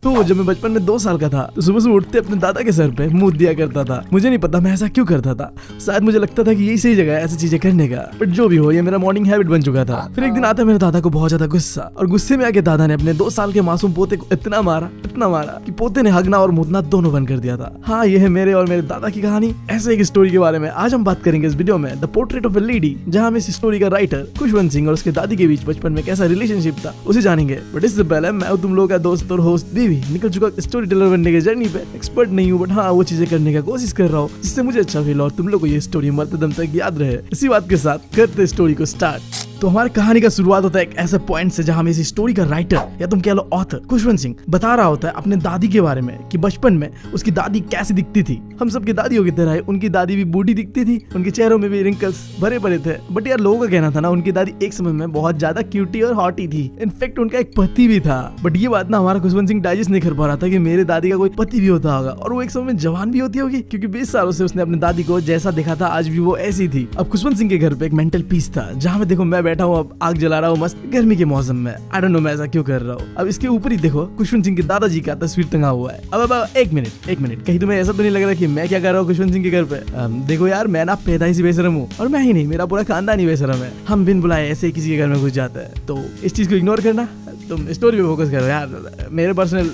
तो जब मैं बचपन में 2 साल का था तो सुबह से उठते अपने दादा के सर पे मुंह दिया करता था। मुझे नहीं पता मैं ऐसा क्यों करता था, शायद मुझे लगता था कि यही सही जगह है ऐसी चीजें करने का। बट जो भी हो, ये मेरा मॉर्निंग हैबिट बन चुका था। फिर एक दिन आता मेरे दादा को बहुत ज्यादा गुस्सा, और गुस्से में आके दादा ने अपने 2 साल के मासूम पोते को इतना मारा कि पोते ने हगना और मुतना दोनों बंद कर दिया था। हाँ, ये है मेरे और मेरे दादा की कहानी। ऐसे एक स्टोरी के बारे में आज हम बात करेंगे इस वीडियो में, the portrait of a lady, जहाँ हम इस स्टोरी का राइटर खुशवंत सिंह और उसके दादी के बीच बचपन में कैसा रिलेशनशिप था उसे जानेंगे। बट इससे पहले मैं तुम लोगों का दोस्त और होस्ट बीवी निकल चुका स्टोरी टेलर बनने की जर्नी पे। एक्सपर्ट नहीं हूँ, बट हाँ वो चीजें करने का कोशिश कर रहा हूँ जिससे मुझे अच्छा फील और तुम लोग को ये स्टोरी मरते दम तक याद रहे। इसी बात के साथ करते स्टोरी को स्टार्ट। तो हमारी कहानी का शुरुआत होता है एक ऐसे पॉइंट से जहां हमें इस स्टोरी का राइटर या तुम कह लो ऑथर खुशवंत सिंह बता रहा होता है अपने दादी के बारे में कि बचपन में उसकी दादी कैसी दिखती थी। हम सबकी दादियों की तरह उनकी दादी भी बूढ़ी दिखती थी, उनके चेहरों में भी रिंकल्स भरे पड़े थे। बट यार लोगों का कहना था ना उनकी दादी एक समय में बहुत ज्यादा क्यूटी और हॉटी थी। इनफैक्ट उनका एक पति भी था। बट ये बात ना हमारा खुशवंत सिंह डाइजेस्ट नहीं कर पा रहा था कि मेरे दादी का कोई पति भी होता होगा और वो एक समय में जवान भी होती होगी, क्योंकि 20 सालों से उसने अपनी दादी को जैसा देखा था आज भी वो ऐसी थी। अब खुशवंत सिंह के घर पे एक मेंटल पीस था जहाँ में देखो मैं बैठा हूँ अब आग जला रहा हूँ मस्त गर्मी के मौसम में। आई डोंट नो मैं ऐसा क्यों कर रहा हूँ। अब इसके ऊपर ही देखो खुशवंत सिंह के दादाजी का तस्वीर टंगा हुआ है। अब एक मिनट कहीं तुम्हें ऐसा तो नहीं लग रहा कि मैं क्या कर रहा हूँ खुशवंत सिंह के घर पे? देखो यार मैं ना पैदाइशी बेशरम हूँ, और मैं ही नहीं मेरा पूरा खानदान ही बेशरम है। हम बिन बुलाए ऐसे किसी के घर में घुस जाते हैं, तो इस चीज को इग्नोर करना, तुम स्टोरी पे फोकस करो यार, मेरे पर्सनल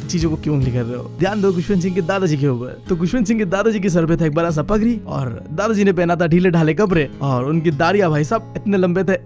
चीजों को क्यों नहीं कर रहे हो। ध्यान दो खुशवंत सिंह के दादाजी के ऊपर। तो खुशवंत सिंह के दादाजी के सर पे था एक बड़ा सा पगड़ी, और दादाजी ने पहना था ढीले ढाले कपड़े, और उनकी दाढ़ियां भाई साहब इतने लंबे थे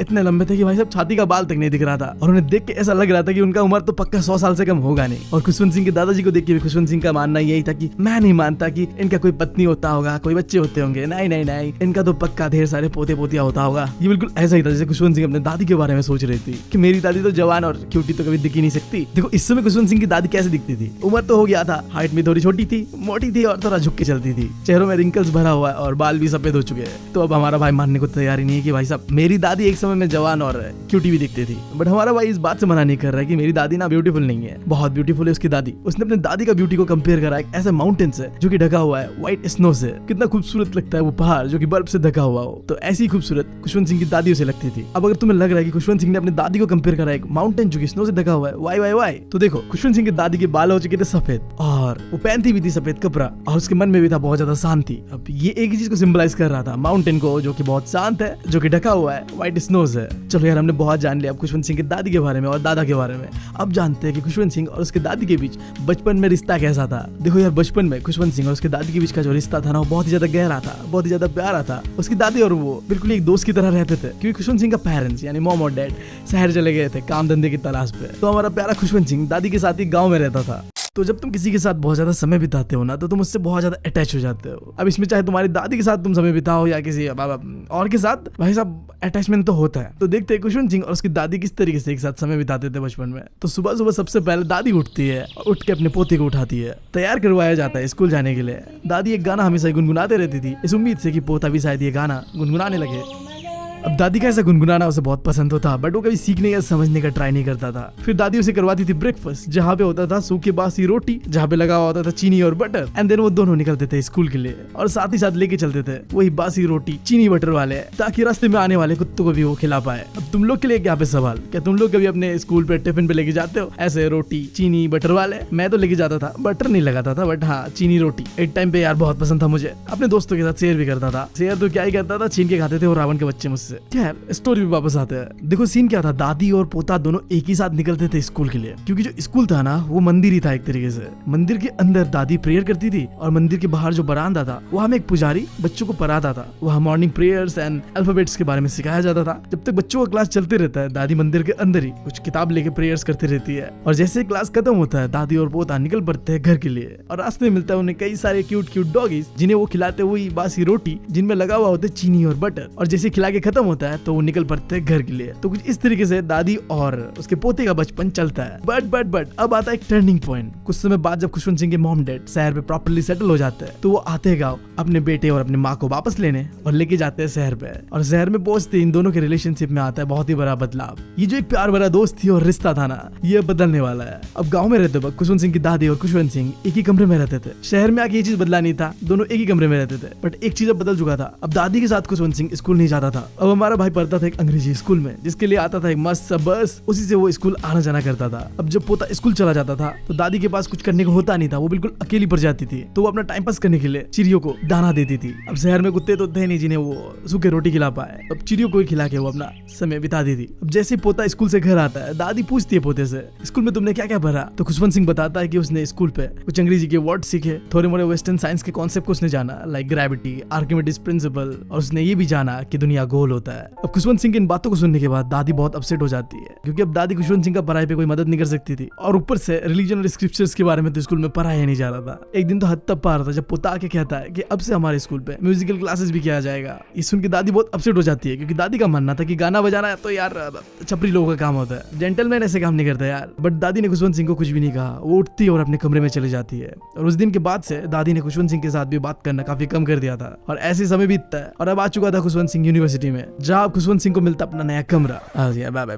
कि भाई साहब छाती का बाल तक नहीं दिख रहा था, और उन्हें देख के ऐसा लग रहा था कि उनका उम्र तो पक्का 100 साल से कम होगा नहीं। और खुशवंत सिंह के दादाजी को देख के खुशवंत सिंह का मानना यही था कि मैं नहीं मानता कि इनका कोई पत्नी होता होगा, कोई बच्चे होते होंगे, नहीं, इनका तो पक्का ढेर सारे पोते पोतिया होता होगा। ये बिल्कुल ऐसा ही था जैसे खुशवंत सिंह अपने दादी के बारे में सोच रही थी कि मेरी दादी तो जवान और क्यूटी तो कभी दिख ही नहीं सकती। देखो इस समय खुशवंत सिंह की दादी कैसे दिखती थी, उम्र तो गया था, हाइट में थोड़ी छोटी थी, मोटी थी और थोड़ा झुक के चलती थी, चेहरों में रिंकल्स भरा हुआ है और बाल भी सफेद हो चुके हैं। तो अब हमारा भाई मानने को तैयार ही नहीं है कि भाई साहब मेरी दादी एक समय में जवान और क्यूटी भी दिखती थी। बट हमारा भाई इस बात से मना नहीं कर रहा है कि मेरी दादी ना ब्यूटीफुल नहीं है, बहुत ब्यूटीफुल है उसकी दादी। उसने अपने दादी का ब्यूटी को कंपेयर करा एक ऐसे माउंटेन से जो कि ढका हुआ है व्हाइट स्नो से। कितना खूबसूरत लगता है वो पहाड़ जो कि बर्फ से ढका हुआ हो। तो ऐसी खूबसूरत खुशवंत सिंह की दादी उसे लगती थी। अब अगर तुम्हें लग रहा है कि खुशवंत सिंह ने अपनी दादी को कंपेयर करा एक माउंटेन जो कि स्नो से ढका हुआ है, वाई, तो देखो खुशवंत सिंह की दादी के बाल हो चुके थे सफेद, और वो पहनती भी थी सफेद कपड़ा, और उसके मन में भी था बहुत ज्यादा शांति। अब ये एक ही चीज को सिंबलाइज कर रहा था, माउंटेन को जो कि बहुत शांत है, जो कि ढका हुआ है व्हाइट स्नो से। चलो यार हमने बहुत जान लिया अब खुशवंत सिंह की दादी के बारे में और दादा के बारे में। अब जानते हैं कि खुशवंत सिंह और उसके दादी के बीच बचपन में रिश्ता कैसा था। देखो यार बचपन में खुशवंत सिंह और उसके दादी के बीच का जो रिश्ता था ना वो बहुत ही ज्यादा गहरा था, बहुत ही ज्यादा प्यारा था। उसकी दादी और वो बिल्कुल एक दोस्त की तरह रहते थे, क्योंकि खुशवंत सिंह का पेरेंट्स यानी मॉम और डैड शहर चले गए थे काम धंधे की तलाश पे। तो हमारा प्यारा खुशवंत सिंह दादी के साथ ही गाँव में रहता था। तो जब तुम किसी के साथ बहुत ज्यादा समय बिताते हो ना तो तुम उससे बहुत ज्यादा अटैच हो जाते हो। अब इसमें चाहे तुम्हारी दादी के साथ तुम समय बिताओ या किसी और के साथ, भाई साहब अटैचमेंट तो होता है। तो देखते हैं खुशवंत सिंह और उसकी दादी किस तरीके से एक साथ समय बिताते थे बचपन में। तो सुबह सुबह सबसे पहले दादी उठती है और उठ के अपने पोते को उठाती है, तैयार करवाया जाता है स्कूल जाने के लिए। दादी एक गाना हमेशा गुनगुनाते रहती थी इस उम्मीद से कि पोता भी शायद ये गाना गुनगुनाने लगे। अब दादी का ऐसा गुनगुनाना उसे बहुत पसंद होता, बट वो कभी सीखने या समझने का ट्राई नहीं करता था। फिर दादी उसे करवाती थी ब्रेकफास्ट, जहाँ पे होता था सूखे बासी रोटी, जहाँ पे लगा हुआ होता था चीनी और बटर। एंड देन वो दोनों निकलते थे स्कूल के लिए, और साथ ही साथ लेके चलते थे वही बासी रोटी चीनी बटर वाले, ताकि रास्ते में आने वाले कुत्तों को भी वो खिला पाए। अब तुम लोग के लिए यहाँ पे सवाल, क्या तुम लोग कभी अपने स्कूल पे टिफिन पे लेके जाते हो ऐसे रोटी चीनी बटर वाले? मैं तो लेके जाता था, बटर नहीं लगाता था, बट हाँ चीनी रोटी एक टाइम पे यार बहुत पसंद था मुझे। अपने दोस्तों के साथ शेयर भी करता था। शेयर तो क्या ही करता था, छीन के खाते थे वो रावण के बच्चे मुझसे। खैर स्टोरी भी वापस आते हैं। देखो सीन क्या था, दादी और पोता दोनों एक ही साथ निकलते थे स्कूल के लिए, क्योंकि जो स्कूल था ना वो मंदिर ही था एक तरीके से। मंदिर के अंदर दादी प्रेयर करती थी, और मंदिर के बाहर जो बरामदा था वहाँ में एक पुजारी बच्चों को पढ़ाता था। वहाँ मॉर्निंग प्रेयर्स एंड अल्फाबेट्स के बारे में सिखाया जाता था। जब तक बच्चों का क्लास चलते रहता है, दादी मंदिर के अंदर ही कुछ किताब लेके प्रेयर्स करती रहती है, और जैसे क्लास खत्म होता है दादी और पोता निकल पड़ते हैं घर के लिए। और रास्ते में मिलता है उन्हें कई सारे क्यूट क्यूट डॉगीज, जिन्हें वो खिलाते हुए बासी रोटी जिनमें लगा हुआ होता है चीनी और बटर। और जैसे खिला के खत्म होता है तो वो निकल पड़ते हैं घर के लिए। तो कुछ इस तरीके से दादी और उसके पोते का बचपन चलता है। बट अब आता है एक टर्निंग पॉइंट। कुछ समय बाद जब खुशवंत सिंह के मॉम डैड शहर पे प्रॉपर्ली सेटल हो जाते हैं, तो वो आते हैं गाँव अपने बेटे और अपनी माँ को वापस लेने, और लेके जाते हैं शहर पे। और शहर में पहुंचते इन दोनों के रिलेशनशिप में आता है बहुत ही बड़ा बदलाव। ये जो एक प्यार भरा दोस्त थी और रिश्ता था ना, ये बदलने वाला है। अब गाँव में रहते वक्त खुशवंत सिंह की दादी और खुशवंत सिंह एक ही कमरे में रहते थे। शहर में आके ये चीज बदला नहीं था, दोनों एक ही कमरे में रहते थे। बट एक चीज अब बदल चुका था। अब दादी के साथ खुशवंत सिंह स्कूल नहीं जाता था। अब हमारा भाई पढ़ता था एक अंग्रेजी स्कूल में, जिसके लिए आता था एक मस्त सा बस, उसी से वो स्कूल आना जाना करता था। अब जब पोता स्कूल चला जाता था तो दादी के पास कुछ करने को होता नहीं था, वो बिल्कुल अकेली पड़ जाती थी। तो वो अपना टाइम पास करने के लिए चिड़ियों को दाना देती थी। अब शहर में कुत्ते तो थे नहीं जिन्हें वो सूखे रोटी खिला पाए, अब चिड़ियों को ही खिला के वो अपना समय बिता देती। अब जैसे पोता स्कूल से घर आता है, दादी पूछती है पोते से, स्कूल में तुमने क्या क्या पढ़ा? तो खुशवंत सिंह बताता है कि उसने स्कूल पे कुछ अंग्रेजी के वर्ड सीखे, थोड़े मोड़े वेस्टर्न साइंस के कॉन्सेप्ट को उसने जाना, लाइक ग्रेविटी, आर्किमिडीज प्रिंसिपल, और उसने ये भी जाना कि दुनिया गोल होता है। अब खुशवंत सिंह की इन बातों को सुनने के बाद दादी बहुत अपसेट हो जाती है, क्योंकि अब दादी खुशवंत सिंह का पढ़ाई पे कोई मदद नहीं कर सकती थी, और ऊपर से रिलीजन और स्क्रिप्चर्स के बारे में तो स्कूल में पढ़ाया नहीं जा रहा था। एक दिन तो हद तक पा रहा था जब पोता आके कहता है कि अब से हमारे स्कूल पे म्यूजिकल क्लासेस भी किया जाएगा। ये सुन के दादी बहुत अपसेट हो जाती है, क्योंकि दादी का मानना था कि गाना बजाना तो यार छपरी लोगों का काम होता है, जेंटलमैन ऐसे काम नहीं करता यार। बट दादी ने खुशवंत सिंह को कुछ भी नहीं कहा, वो उठती है और अपने कमरे में चली जाती है। और उस दिन के बाद से दादी ने खुशवंत सिंह के साथ भी बात करना काफी कम कर दिया था। और ऐसे समय बीतता है और अब आ चुका था खुशवंत सिंह यूनिवर्सिटी में, जहाँ खुशवंत सिंह को मिलता अपना नया कमरा,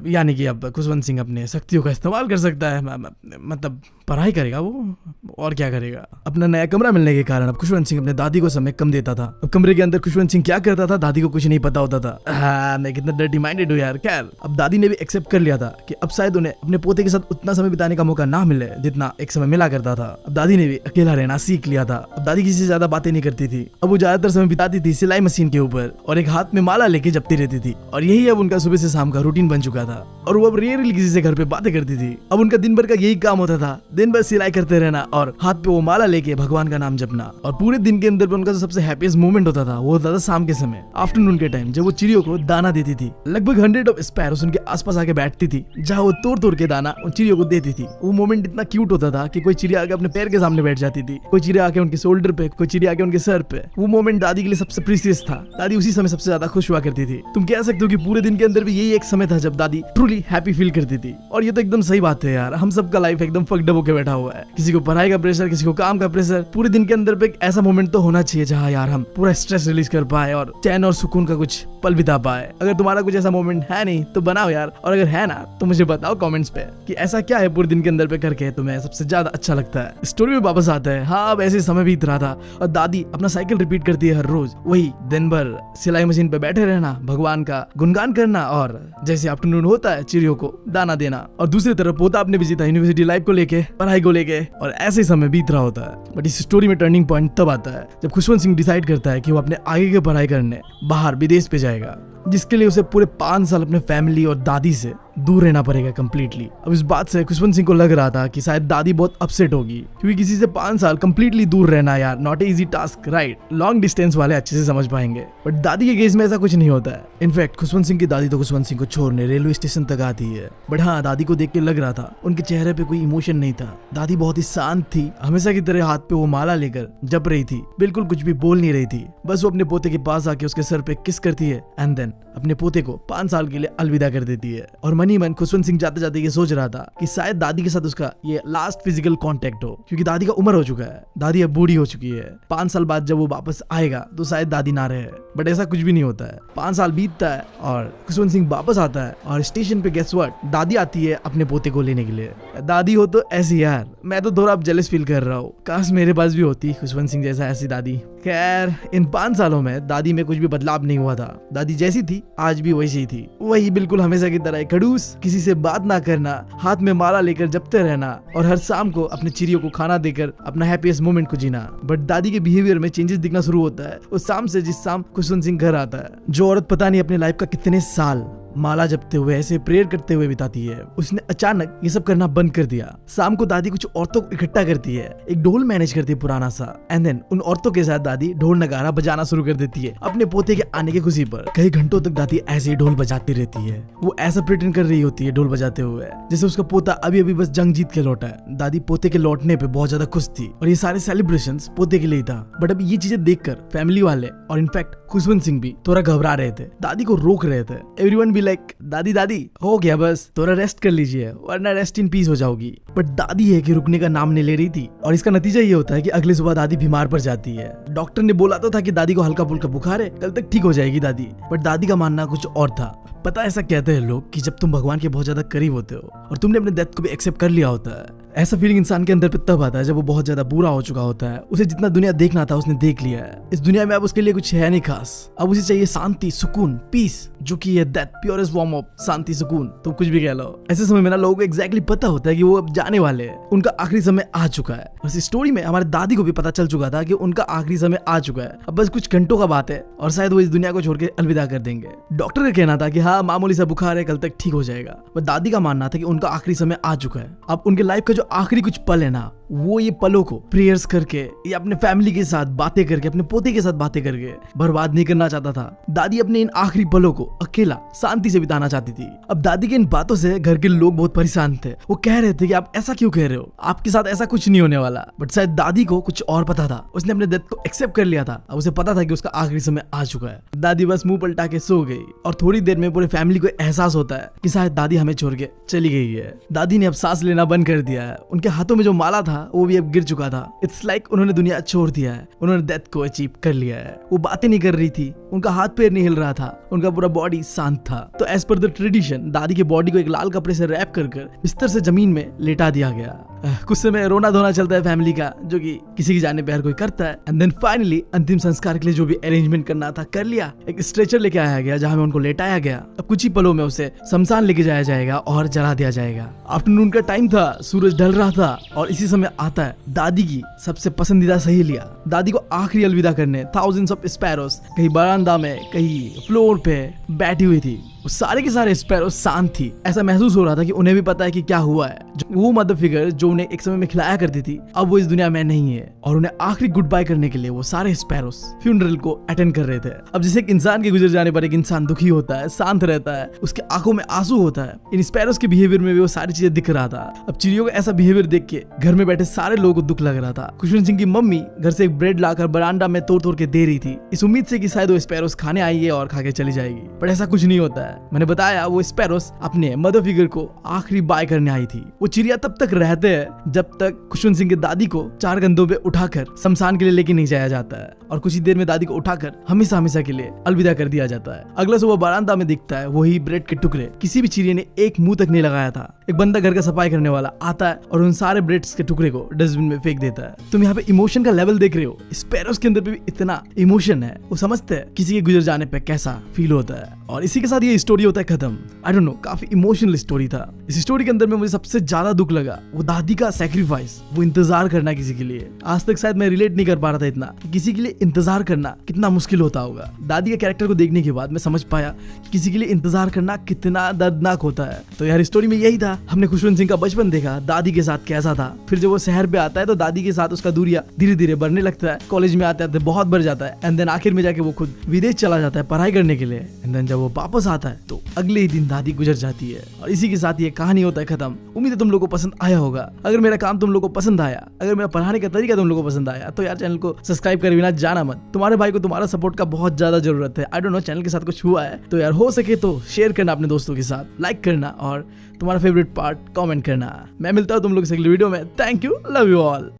यानी कि अब खुशवंत सिंह अपने शक्तियों का इस्तेमाल कर सकता है, मतलब पढ़ाई करेगा वो, और क्या करेगा। अपना नया कमरा मिलने के कारण अब खुशवंत सिंह अपने दादी को समय कम देता था। अब कमरे के अंदर खुशवंत सिंह क्या करता था दादी को कुछ नहीं पता होता था। मैं कितना डर्टी माइंडेड हूँ यार। खैर, अब दादी ने भी एक्सेप्ट कर लिया था कि अब शायद उन्हें अपने पोते के साथ उतना समय बिताने का मौका ना मिले जितना एक समय मिला करता था। अब दादी ने भी अकेला रहना सीख लिया था। अब दादी किसी से ज्यादा बातें नहीं करती थी, अब वो ज्यादातर समय बिताती थी सिलाई मशीन के ऊपर और एक हाथ में माला लेके जपती रहती थी। और यही अब उनका सुबह से शाम का रूटीन बन चुका था। और वो अब रेयरली किसी से घर पे बातें करती थी। अब उनका दिन भर का यही काम होता था, दिन भर सिलाई करते रहना और हाथ पे वो माला लेके भगवान का नाम जपना। और पूरे दिन के अंदर उनका जो सबसे हैप्पीएस्ट मोमेंट होता था वो होता था शाम के समय, आफ्टरनून के टाइम, जब वो चिड़ियों को दाना देती थी। लगभग 100 ऑफ स्पैरोस उनके आसपास आके बैठती थी, जहाँ वो तोड़ तोड़ के दाना उन चिड़ियों को देती थी। वो मोमेंट इतना क्यूट होता था कि कोई चिड़िया आके अपने पैर के सामने बैठ जाती थी, कोई चिड़िया आके उनके शोल्डर पे, कोई चिड़िया आके उनके सर पे। वो मोमेंट दादी के लिए सबसे प्रीसियस था। दादी उसी समय सबसे ज्यादा खुश हुआ करती थी। तुम कह सकते हो कि पूरे दिन के अंदर भी यही एक समय था जब दादी ट्रूली हैप्पी फील करती थी। और ये तो एकदम सही बात है यार, हम सबका लाइफ एकदम फक्ड अप होके बैठा हुआ है, किसी को पढ़ाई का प्रेशर, किसी को काम का प्रेशर। पूरे दिन के अंदर पे एक ऐसा मोमेंट तो होना चाहिए जहाँ यार हम पूरा स्ट्रेस रिलीज कर पाए और चैन और सुकून का कुछ पल बिता पाए। अगर तुम्हारा कुछ ऐसा मोमेंट है नहीं तो बनाओ यार, और अगर है ना तो मुझे बताओ कमेंट्स पे कि ऐसा क्या है पूरे दिन के अंदर पे करके तुम्हें सबसे ज्यादा अच्छा लगता है। स्टोरी में वापस आता है। हाँ, अब ऐसे समय बीत रहा था और दादी अपना साइकिल रिपीट करती है हर रोज, वही दिन भर सिलाई मशीन पे बैठे रहना, भगवान का गुणगान करना और जैसे आफ्टरनून होता है चिड़ियों को दाना देना। और दूसरी तरफ पोता अपने बिजी था यूनिवर्सिटी लाइफ को लेके, पढ़ाई को लेके, और ऐसे ही समय बीत रहा होता है। बट इस स्टोरी में टर्निंग पॉइंट तब आता है जब खुशवंत सिंह डिसाइड करता है कि वो अपने आगे की पढ़ाई करने बाहर विदेश पे जाएगा, जिसके लिए उसे पूरे 5 साल अपने फैमिली और दादी से दूर रहना पड़ेगा कम्प्लीटली। अब इस बात से खुशवंत सिंह को लग रहा था कि शायद दादी बहुत अपसेट होगी, क्योंकि किसी से 5 साल कम्प्लीटली दूर रहना यार not a easy task, right. Long distance वाले अच्छे से समझ पाएंगे, बट दादी के केस में ऐसा कुछ नहीं होता है। इनफैक्ट खुशवंत सिंह की दादी तो खुशवंत सिंह को छोड़ने रेलवे स्टेशन तक आती है। बट हाँ, दादी को देख के लग रहा था उनके चेहरे पे कोई इमोशन नहीं था। दादी बहुत ही शांत थी, हमेशा की तरह हाथ पे वो माला लेकर जप रही थी, बिल्कुल कुछ भी बोल नहीं रही थी। बस वो अपने पोते के पास आके उसके सर पे किस करती है एंड देन अपने पोते को 5 साल के लिए अलविदा कर देती है। और मनी मन खुशवंत सिंह जाते जाते ये सोच रहा था कि शायद दादी के साथ उसका ये लास्ट फिजिकल कांटेक्ट हो, क्योंकि दादी का उम्र हो चुका है, दादी अब बूढ़ी हो चुकी है। 5 साल बाद जब वो वापस आएगा तो शायद दादी ना रहे, बट ऐसा कुछ भी नहीं होता है। 5 साल बीतता है और खुशवंत सिंह वापस आता है और स्टेशन पे गेस व्हाट, दादी आती है अपने पोते को लेने के लिए। दादी हो तो ऐसी यार, मैं तो थोड़ा अब जेलस फील कर रहा हूँ, काश मेरे पास भी होती खुशवंत सिंह जैसा ऐसी दादी। खैर, इन 5 सालों में दादी में कुछ भी बदलाव नहीं हुआ था। दादी जैसी थी आज भी वैसी ही थी, वही बिल्कुल हमेशा की तरह खड़ूस, किसी से बात ना करना, हाथ में माला लेकर जपते रहना और हर शाम को अपने चिड़ियों को खाना देकर अपना हैप्पीएस्ट मोमेंट को जीना। बट दादी के बिहेवियर में चेंजेस दिखना शुरू होता है उस शाम से जिस शाम खुशवंत सिंह घर आता है। जो औरत पता नहीं अपने लाइफ का कितने साल माला जपते हुए ऐसे प्रेयर करते हुए बिताती है, उसने अचानक ये सब करना बंद कर दिया। शाम को दादी कुछ औरतों को इकट्ठा करती है, एक ढोल मैनेज करती है पुराना सा, एंड देन उन औरतों के साथ दादी ढोल नगारा बजाना शुरू कर देती है अपने पोते के आने की खुशी पर। कई घंटों तक दादी ऐसे ही ढोल बजाती रहती है। वो ऐसा प्रिटेंड कर रही होती है ढोल बजाते हुए जैसे उसका पोता अभी अभी बस जंग जीत के लौटा है। दादी पोते के लौटने पे बहुत ज्यादा खुश थी और ये सारे सेलिब्रेशंस पोते के लिए था। बट अब ये चीजें देखकर फैमिली वाले और इनफैक्ट खुशवंत सिंह भी थोड़ा घबरा रहे थे, दादी को रोक रहे थे। एवरीवन बी लाइक, दादी दादी हो गया, बस थोड़ा रेस्ट कर लीजिए वरना रेस्ट इन पीस हो जाओगी। बट दादी है कि रुकने का नाम नहीं ले रही थी और इसका नतीजा ये होता है कि अगली सुबह दादी बीमार पड़ जाती है। डॉक्टर ने बोला तो था कि दादी को हल्का फुल्का बुखार है, कल तक ठीक हो जाएगी दादी, बट दादी का मानना कुछ और था। पता ऐसा कहते हैं लोग कि जब तुम भगवान के बहुत ज्यादा करीब होते हो और तुमने अपने डेथ को भी एक्सेप्ट कर लिया होता है, ऐसा फीलिंग इंसान के अंदर पे तब आता है जब वो बहुत ज्यादा बुरा हो चुका होता है। उसे जितना दुनिया देखना था उसने देख लिया है। इस दुनिया में अब उसके लिए कुछ है नहीं खास। अब उसे चाहिए शांति, सुकून, पीस, जो कि है दैट प्योरेस्ट फॉर्म ऑफ शांति, सुकून, तो कुछ भी कह लो। ऐसे समय में ना लोगों को एग्जैक्टली पता होता है कि वो अब जाने वाले हैं, उनका आखिरी समय आ चुका है। बस इस स्टोरी में हमारे दादी को भी पता चल चुका था कि उनका आखिरी समय आ चुका है। अब बस कुछ घंटों का बात है और शायद वो इस दुनिया को छोड़ के अलविदा कर देंगे। डॉक्टर का कहना था कि हाँ, मामूली सा बुखार है, कल तक ठीक हो जाएगा। पर दादी का मानना था कि उनका आखिरी समय आ चुका है। अब उनके लाइफ का जो आखिरी कुछ पल है ना, वो ये पलों को प्रेयर्स करके या अपने फैमिली के साथ बातें करके, अपने पोते के साथ बातें करके बर्बाद नहीं करना चाहता था। दादी अपने इन आखिरी पलों को अकेला शांति से बिताना चाहती थी। अब दादी के इन बातों से घर के लोग बहुत परेशान थे। वो कह रहे थे कि आप ऐसा क्यों कह रहे हो, आपके साथ ऐसा कुछ नहीं होने वाला। बट शायद दादी को कुछ और पता था। उसने अपने डेथ को एक्सेप्ट कर लिया था। अब उसे पता था कि उसका आखिरी समय आ चुका है। दादी बस मुंह पलटा के सो गई और थोड़ी देर में पूरी फैमिली को एहसास होता है कि शायद दादी हमें छोड़ के चली गई है। दादी ने अब सांस लेना बंद कर दिया है। उनके हाथों में जो माला था वो भी अब गिर चुका था। इट्स लाइक उन्होंने दुनिया छोड़ दिया है, उन्होंने डेथ को अचीव कर लिया है। वो बातें नहीं कर रही थी, उनका हाथ पैर नहीं हिल रहा था, उनका पूरा बॉडी शांत था। तो एज पर द ट्रेडिशन दादी के बॉडी को एक लाल कपड़े से रैप कर बिस्तर से जमीन में लेटा दिया गया। कुछ समय रोना धोना चलता है फैमिली का, जो कि किसी की जाने पे हर कोई करता है। एंड देन फाइनली अंतिम संस्कार के लिए जो भी अरेंजमेंट करना था कर लिया। एक स्ट्रेचर लेके आया गया जहां में उनको लेटाया गया। अब कुछ ही पलों में उसे शमशान लेके जाया जाएगा और जला दिया जाएगा। आफ्टरनून का टाइम था, सूरज ढल रहा था और इसी समय आता है दादी की सबसे पसंदीदा सहेलियां दादी को आखिरी अलविदा करने। थाउजेंड्स ऑफ स्पैरोस कहीं बरामदा में, कहीं फ्लोर पे बैठी हुई थी। सारे के सारे स्पैरो शांत थी। ऐसा महसूस हो रहा था कि उन्हें भी पता है कि क्या हुआ है। वो मदर फिगर जो उन्हें एक समय में खिलाया करती थी, अब वो इस दुनिया में नहीं है। और उन्हें आखिरी गुड बाय करने के लिए वो सारे स्पैरोस फ्यूनरल को अटेंड कर रहे थे। अब जैसे एक इंसान के गुजर जाने पर एक इंसान दुखी होता है, शांत रहता है, उसके आंखों में आंसू होता है, इन स्पैरोस के बिहेवियर में भी वो सारी चीजें दिख रहा था। अब चिड़ियों का ऐसा बिहेवियर देख के घर में बैठे सारे लोगों को दुख लग रहा था। खुशवंत सिंह की मम्मी घर से एक ब्रेड लाकर बरामदा में तोड़ तोड़ के दे रही थी, इस उम्मीद से कि शायद वो स्पैरोस खाने आई है और खा के चली जाएगी। पर ऐसा कुछ नहीं होता है। मैंने बताया वो स्पैरोस अपने मदर फिगर को आखिरी बाय करने आई थी। वो चिड़िया तब तक रहते हैं जब तक खुशवंत सिंह की दादी को 4 कंधों पे उठाकर शमशान के लिए लेके नहीं जाया जाता है और कुछ ही देर में दादी को उठाकर हमेशा हमेशा के लिए अलविदा कर दिया जाता है। अगला सुबह बरामदा में दिखता है वही ब्रेड के टुकड़े। किसी भी चिड़िया ने एक मुंह तक नहीं लगाया था। एक बंदा घर का सफाई करने वाला आता है और उन सारे ब्रेड्स के टुकड़े को डस्टबिन में फेंक देता है। तुम यहाँ पे इमोशन का लेवल देख रहे हो। स्पैरोस के अंदर भी इतना इमोशन है। वो समझते हैं किसी के गुजर जाने पे कैसा फील होता है। और इसी के साथ ये स्टोरी होता है खत्म। आई डोंट नो, काफी इमोशनल स्टोरी था। इस स्टोरी के अंदर में मुझे सबसे ज्यादा दुख लगा वो दादी का सैक्रिफाइस, वो इंतजार करना किसी के लिए। आज तक शायद मैं रिलेट नहीं कर पा रहा था इतना, किसी के लिए इंतजार करना कितना मुश्किल होता होगा। दादी के कैरेक्टर को देखने के बाद मैं समझ पाया कि किसी के लिए इंतजार करना कितना दर्दनाक होता है। तो यार स्टोरी में यही था। हमने खुशवंत सिंह का बचपन देखा, दादी के साथ कैसा था। फिर जब वो शहर पे आता है तो दादी के साथ उसका दूरिया धीरे धीरे बढ़ने लगता है। कॉलेज में आते आते बहुत बढ़ जाता है। एंड देन आखिर में जाके वो खुद विदेश चला जाता है पढ़ाई करने के लिए। एंड देन जब वो वापस आता है तो अगले ही दिन दादी गुजर जाती है। और इसी के साथ ये कहानी होता है खत्म। उम्मीद है तुम लोगों को पसंद आया होगा। अगर मेरा काम तुम लोगों को पसंद आया, अगर मेरा पढ़ाने का तरीका तुम लोगों को पसंद आया, तो यार चैनल को सब्सक्राइब कर बिना जाना मत। तुम्हारे भाई को तुम्हारा सपोर्ट का बहुत ज्यादा जरूरत है। आई डोंट नो चैनल के साथ कुछ हुआ है तो यार हो सके तो शेयर करना अपने दोस्तों के साथ, लाइक करना और तुम्हारा फेवरेट पार्ट कमेंट करना। मैं मिलता हूँ तुम लोग से अगली वीडियो में। Thank you, love you all.